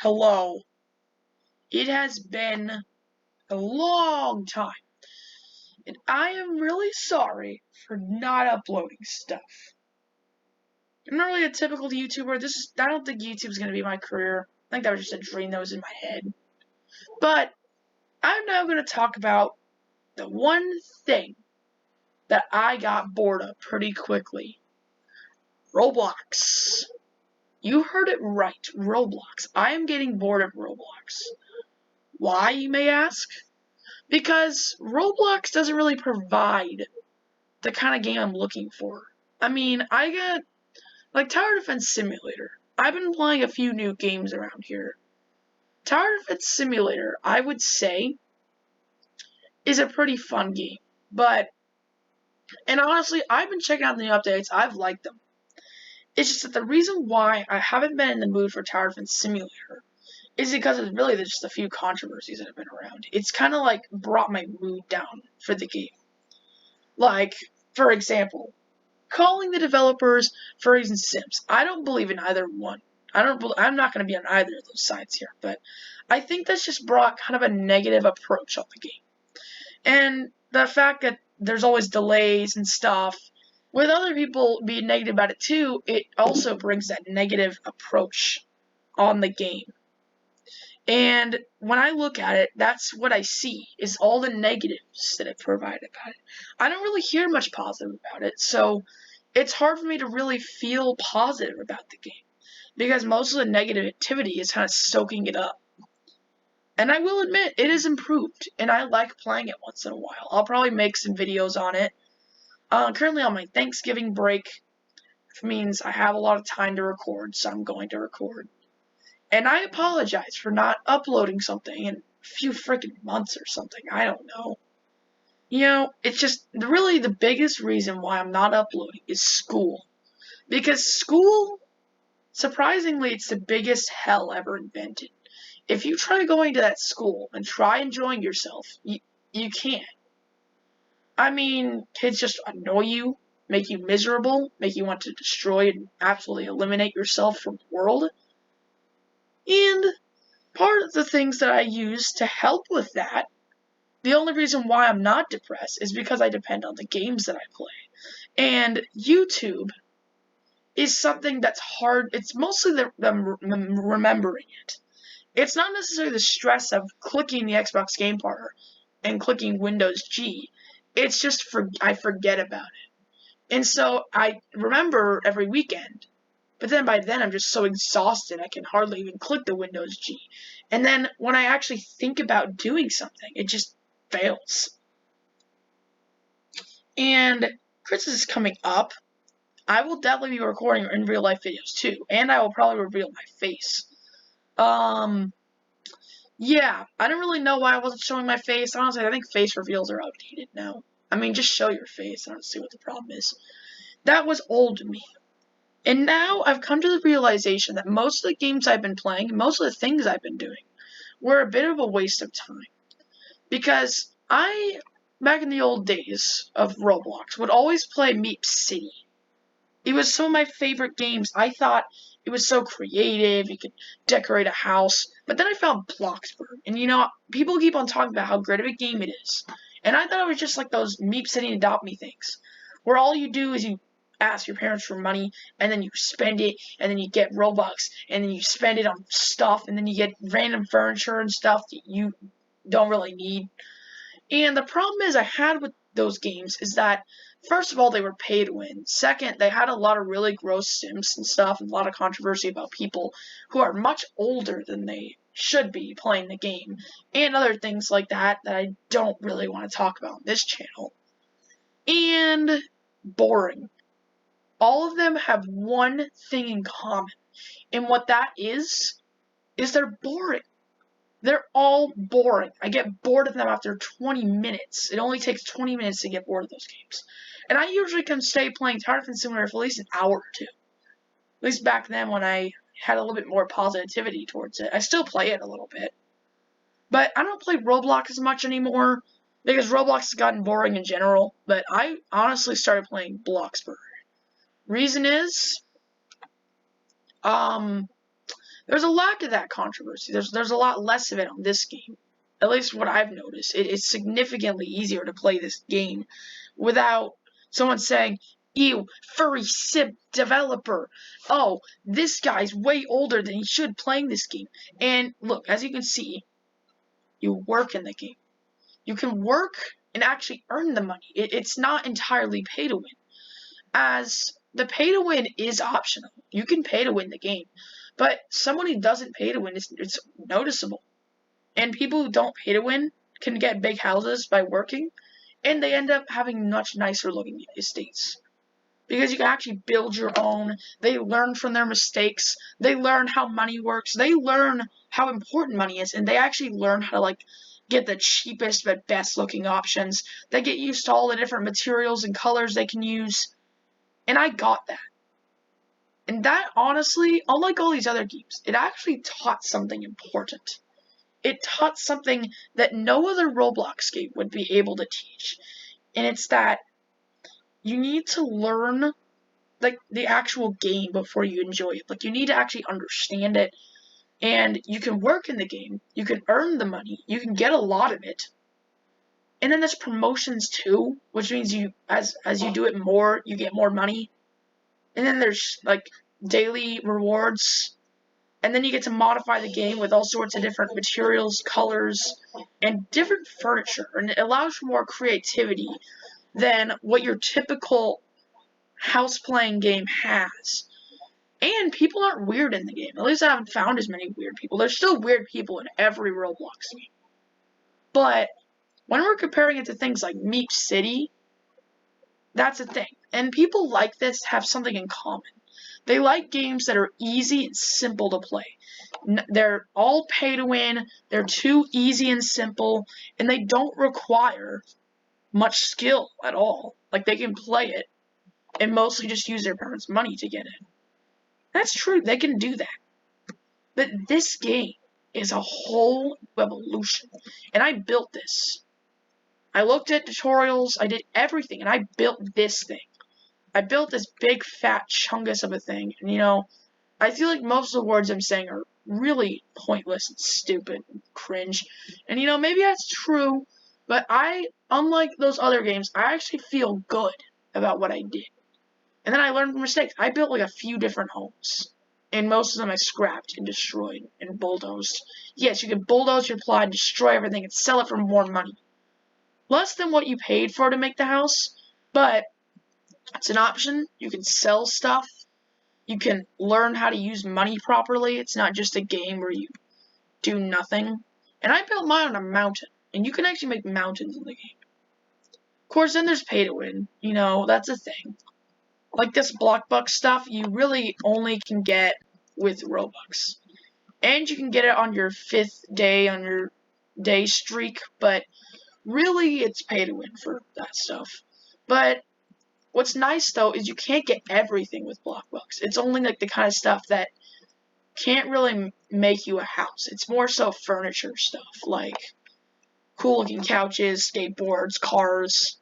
Hello. It has been a long time, and I am really sorry for not uploading stuff. I'm not really a typical YouTuber. I don't think YouTube's gonna be my career. I think that was just a dream that was in my head. But I'm now gonna talk about the one thing that I got bored of pretty quickly. Roblox. You heard it right, Roblox. I am getting bored of Roblox. Why, you may ask? Because Roblox doesn't really provide the kind of game I'm looking for. I mean, I get, like, Tower Defense Simulator. I've been playing a few new games around here. Tower Defense Simulator, I would say, is a pretty fun game. And honestly, I've been checking out the new updates. I've liked them. It's just that the reason why I haven't been in the mood for Tower Defense Simulator is because of really just a few controversies that have been around. It's kind of like brought my mood down for the game. Like, for example, calling the developers furries and simps. I don't believe in either one. I'm not going to be on either of those sides here, but I think that's just brought kind of a negative approach on the game. And the fact that there's always delays and stuff, with other people being negative about it too, it also brings that negative approach on the game. And when I look at it, that's what I see, is all the negatives that it provided about it. I don't really hear much positive about it, so it's hard for me to really feel positive about the game, because most of the negativity is kind of soaking it up. And I will admit, it is improved, and I like playing it once in a while. I'll probably make some videos on it. Currently on my Thanksgiving break, which means I have a lot of time to record, so I'm going to record. And I apologize for not uploading something in a few freaking months or something. I don't know. You know, it's just really the biggest reason why I'm not uploading is school. Because school, surprisingly, it's the biggest hell ever invented. If you try going to that school and try enjoying yourself, you can't. I mean, kids just annoy you, make you miserable, make you want to destroy and absolutely eliminate yourself from the world. And part of the things that I use to help with that, the only reason why I'm not depressed is because I depend on the games that I play. And YouTube is something that's hard. It's mostly them remembering it. It's not necessarily the stress of clicking the Xbox Game Partner and clicking Windows G. It's just I forget about it. And so I remember every weekend. But then by then I'm just so exhausted I can hardly even click the Windows G. And then when I actually think about doing something, it just fails. And Christmas is coming up. I will definitely be recording in real life videos too. And I will probably reveal my face. Yeah, I don't really know why I wasn't showing my face. Honestly, I think face reveals are outdated now. I mean, just show your face. I don't see what the problem is. That was old to me. And now I've come to the realization that most of the games I've been playing, most of the things I've been doing, were a bit of a waste of time. Because back in the old days of Roblox, would always play Meep City. It was some of my favorite games. I thought it was so creative, you could decorate a house. But then I found Bloxburg. And you know, people keep on talking about how great of a game it is. And I thought it was just like those Meep City Adopt Me things. Where all you do is you ask your parents for money, and then you spend it, and then you get Robux, and then you spend it on stuff, and then you get random furniture and stuff that you don't really need. And the problem I had with those games is that, first of all, they were pay to win. Second, they had a lot of really gross simps and stuff, and a lot of controversy about people who are much older than they should be playing the game, and other things like that I don't really want to talk about on this channel. And boring. All of them have one thing in common, and what that is they're boring. They're all boring. I get bored of them after 20 minutes. It only takes 20 minutes to get bored of those games. And I usually can stay playing Tower Defense Simulator for at least an hour or two. At least back then when I had a little bit more positivity towards it. I still play it a little bit. But I don't play Roblox as much anymore, because Roblox has gotten boring in general. But I honestly started playing Bloxburg. Reason is, the There's a lack of that controversy. There's a lot less of it on this game. At least what I've noticed. It is significantly easier to play this game without someone saying, ew, furry sim developer. Oh, this guy's way older than he should playing this game. And look, as you can see, you work in the game. You can work and actually earn the money. It's not entirely pay to win. As the pay to win is optional. You can pay to win the game. But someone who doesn't pay to win, it's noticeable. And people who don't pay to win can get big houses by working, and they end up having much nicer looking estates. Because you can actually build your own. They learn from their mistakes. They learn how money works. They learn how important money is, and they actually learn how to get the cheapest but best looking options. They get used to all the different materials and colors they can use. And I got that. And that, honestly, unlike all these other games, it actually taught something important. It taught something that no other Roblox game would be able to teach. And it's that you need to learn, the actual game before you enjoy it. You need to actually understand it. And you can work in the game. You can earn the money. You can get a lot of it. And then there's promotions too, which means as you do it more, you get more money. And then there's daily rewards, and then you get to modify the game with all sorts of different materials, colors, and different furniture, and it allows for more creativity than what your typical house playing game has. And people aren't weird in the game. At least I haven't found as many weird people. There's still weird people in every Roblox game. But when we're comparing it to things like Meep City, that's a thing. And people like this have something in common. They like games that are easy and simple to play. They're all pay to win, they're too easy and simple, and they don't require much skill at all. They can play it and mostly just use their parents' money to get it. That's true, they can do that. But this game is a whole revolution. And I built this. I looked at tutorials, I did everything, and I built this thing. I built this big fat chungus of a thing, and I feel like most of the words I'm saying are really pointless and stupid and cringe. And maybe that's true, but unlike those other games, I actually feel good about what I did. And then I learned from mistakes. I built a few different homes, and most of them I scrapped and destroyed and bulldozed. Yes, you can bulldoze your plot and destroy everything and sell it for more money. Less than what you paid for to make the house, but it's an option. You can sell stuff. You can learn how to use money properly. It's not just a game where you do nothing. And I built mine on a mountain, and you can actually make mountains in the game. Of course, then there's pay to win. That's a thing. This block buck stuff, you really only can get with Robux. And you can get it on your 5th day, on your day streak, but really it's pay to win for that stuff. But what's nice, though, is you can't get everything with block bucks. It's only the kind of stuff that can't really make you a house. It's more so furniture stuff, cool-looking couches, skateboards, cars,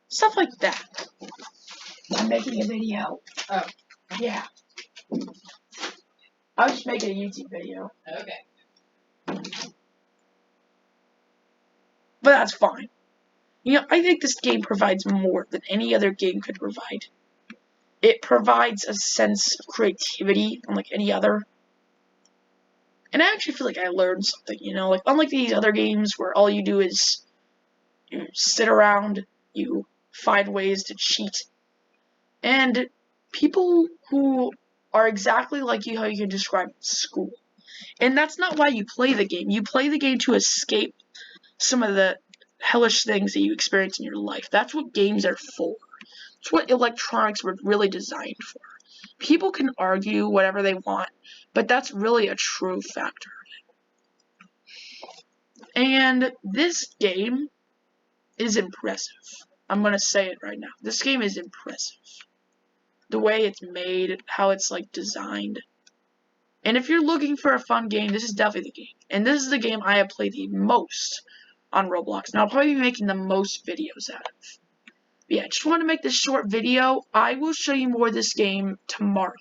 stuff like that. I'm making a video. Oh. Yeah. I was just making a YouTube video. Okay. But that's fine. I think this game provides more than any other game could provide. It provides a sense of creativity unlike any other. And I actually feel like I learned something, unlike these other games where all you do is sit around, you find ways to cheat. And people who are exactly like you, how you can describe school. And that's not why you play the game. You play the game to escape some of the hellish things that you experience in your life. That's what games are for. It's what electronics were really designed for. People can argue whatever they want, but that's really a true factor. And this game is impressive. I'm going to say it right now. This game is impressive. The way it's made, how it's designed. And if you're looking for a fun game, this is definitely the game. And this is the game I have played the most on Roblox. And I'll probably be making the most videos out of. But yeah, I just want to make this short video. I will show you more of this game tomorrow.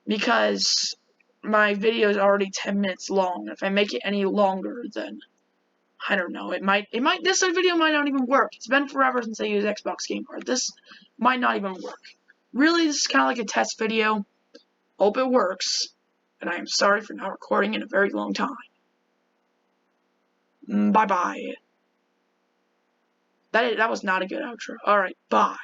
Because my video is already 10 minutes long. If I make it any longer, then I don't know. This video might not even work. It's been forever since I used Xbox Game Card. This might not even work. Really, this is kind of like a test video. Hope it works. And I am sorry for not recording in a very long time. Bye-bye. That was not a good outro. Alright, bye.